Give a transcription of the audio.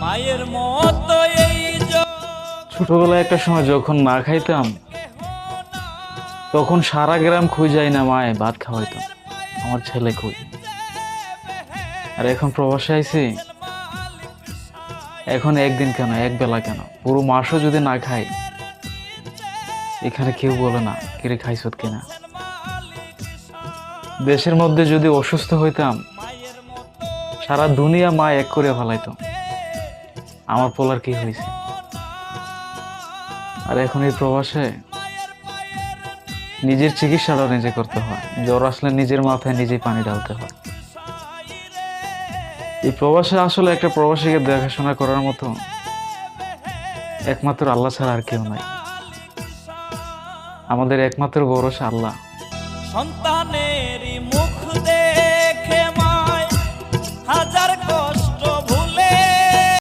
মায়ের মতো এই ছোটবেলায় একটা সময় যখন না খাইতাম তখন সারা গ্রাম খুঁজাই না মায়ে ভাত খাওয়াইতো, আমার ছেলে কই। আর এখন প্রবাসে আইছি, এখন একদিন কেন এক বেলা কেন পুরো মাসও যদি না খাই, এখানে কেউ বলে না কিরে খাইছত কিনা। দেশের মধ্যে যদি অসুস্থ হইতাম, সারা দুনিয়া মা এক করে ফেলাইতো আমার পোলার কি হয়েছে। আর এখন এই প্রবাসে নিজের চিকিৎসাটা নিজে করতে হয়, জ্বর আসলে নিজের মাথায় নিজেই পানি ঢালতে হয়। এই প্রবাসে আসলে একটা প্রবাসীকে দেখাশোনা করার মতো একমাত্র আল্লাহ ছাড়া আর কেউ নাই। আমাদের একমাত্র ভরসা আল্লাহ। সন্তানেরই